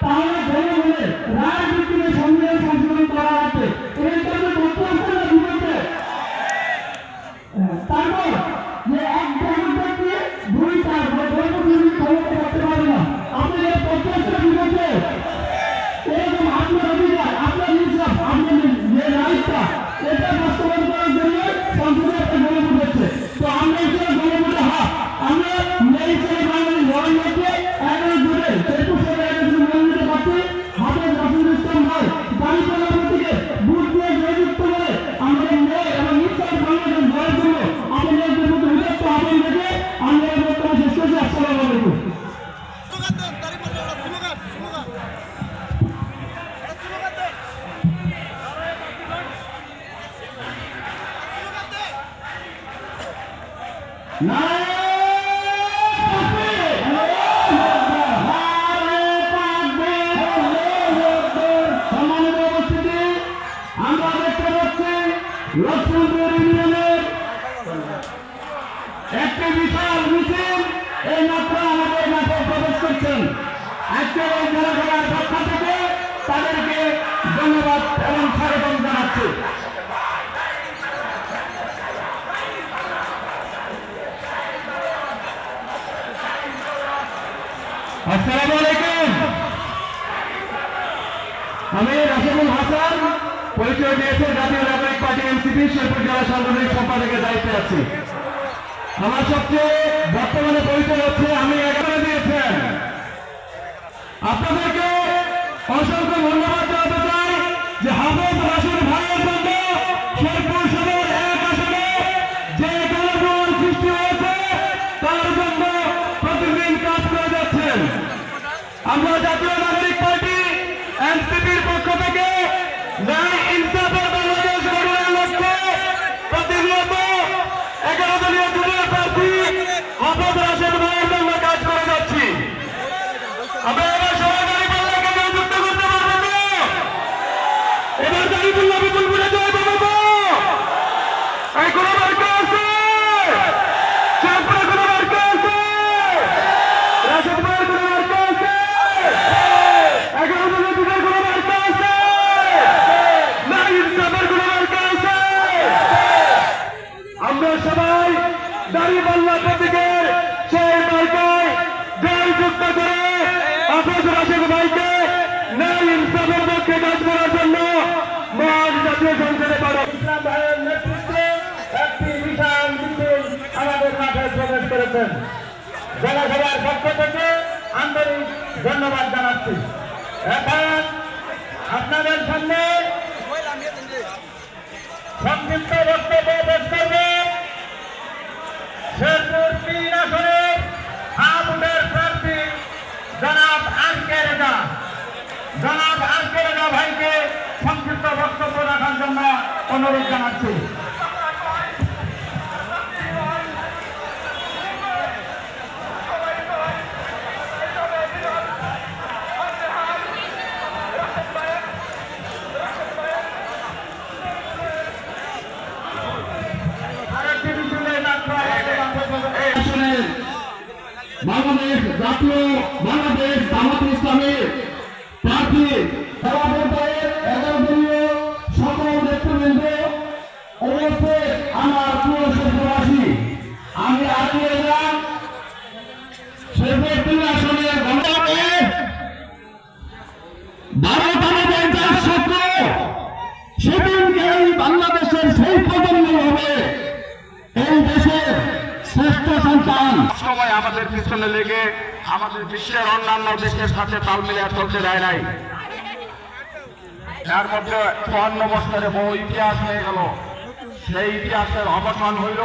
তাহলে বলে বলে রায় ভিত্তিতে সংবিধান সংশোধন করা হচ্ছে এর জন্য বক্তব্য বিপক্ষে তারপর যে এক ব্যক্তি দুই চার ক্ষমতা করতে পারে না আপনি এর প্রত্যেকটা বিপক্ষে এরকম আপনার অধিকার আপনার ইনসাফ আপনার যে রাইটটা এটা বাস্তবায়ন করার জন্য সংসদে একটা গণভোট হচ্ছে তো আমরা এখানে গণভোটে আমরা নেই ছেলে বাঙালি লড়াই হচ্ছে 11 জুড়ে 24 সালে মনোনীত প্রার্থী হাফেজ রাশিদুল ইসলাম ভাই বাড়ি পরবর্তীকে বুথ দিয়ে জয়যুক্ত করে আমাদের ন্যায় এবং ইনসাফ বাংলাদেশ গড়ার জন্য আপনাদের প্রতি উদাত্ত আহ্বান রেখে আমরা বক্তব্য শেষ করছি। আসসালামু আলাইকুম। লক্ষ্মণপুর ইউনিয়নের একটি বিশাল মিছিল এই মাত্র আমাদের মাঠে প্রবেশ করছেন। আজকের এই জনসভার পক্ষ থেকে তাদেরকে ধন্যবাদ এবং স্বাগতম জানাচ্ছি। আসসালামু আলাইকুম। আমি রাশিদুল হাসান, পরিচয় দিয়েছে জাতীয় নাগরিক পার্টি এনসিপি শেরপুর জেলা সাংগঠনিক সম্পাদকের দায়িত্বে আছি। আমার সবচেয়ে বর্তমানে পরিচয় হচ্ছে আমি 11 দিয়েছেন। আপনাদেরকে অসংখ্য ধন্যবাদ জানাতে চাই যে হাফেজ রাশিদ ভাইয়ের জন্য শেরপুর সদর 1 আসনে যে গণভোট সৃষ্টি হয়েছে তার জন্য প্রতিদিন কাজ করে যাচ্ছেন। আমরা জাতীয় নাগরিক পার্টি এনসিপির পক্ষ থেকে ন্যায় ইনসাফের বাংলাদেশ গড়ার লক্ষ্যে প্রতিনিয়ত 11 দলীয় জোটের প্রার্থী হাফেজ রাশিদ ভাইয়ের জন্য কাজ করে যাচ্ছি। আমরা এবার সবাই দাঁড়িপাল্লাকে জয়যুক্ত করতে পারবো তো? এবার দাঁড়িপাল্লা বিপুলপুরে জয় পাবো তো? এই কোনো বার্তা আছে? শেরপুরে কোনো বার্তা আছে? রাশিদ ভাইয়ের কোনো বার্তা আছে? 11 দলীয় জোটের কোনো বার্তা আছে? আমরা সবাই দাঁড়িপাল্লা প্রতীকের সেই মার্কায় জয়যুক্ত করে হাফেজ রাশিদ ভাইকে ন্যায় ইনসাফের পক্ষে কাজ করার জন্য মহান জাতীয় সংসদে পাঠাবো। ইসলাম ভাইয়ের নেতৃত্বে একটি বিশাল মিছিল আমাদের মাঠে প্রবেশ করেছেন। জনসভার পক্ষ থেকে আন্তরিক ধন্যবাদ জানাচ্ছি। এখন আপনাদের সামনে সংক্ষিপ্ত বক্তব্য পেশ করবেন শেরপুর 3 আসনের হাফুটের প্রার্থী জনাব আরকে রেজা। জনাব আরকে রেজা ভাইকে সংক্ষিপ্ত বক্তব্য রাখার জন্য অনুরোধ জানাচ্ছি। বাংলাদেশ জাতীয় বাংলাদেশ জামাত ইসলামের প্রার্থী সকল নেতৃবৃন্দ অবশ্যই আমার প্রিয় শেরপুরবাসী, আমি আজকে শেরপুর 3 আসনের গণভোটে 12 সূত্র সেদিনকে বাংলাদেশের সেই প্রজন্ম হবে এই দেশের শ্রেষ্ঠ সন্তান। সময় আমাদের পিছনে লেগে আমাদের বিশ্বের অন্যান্য দেশের সাথে তাল মিলিয়ে চলতে দেয় নাই। এর মধ্যে 54 বছরে বহু ইতিহাস হয়ে গেল। সেই ইতিহাসের অবসান হইল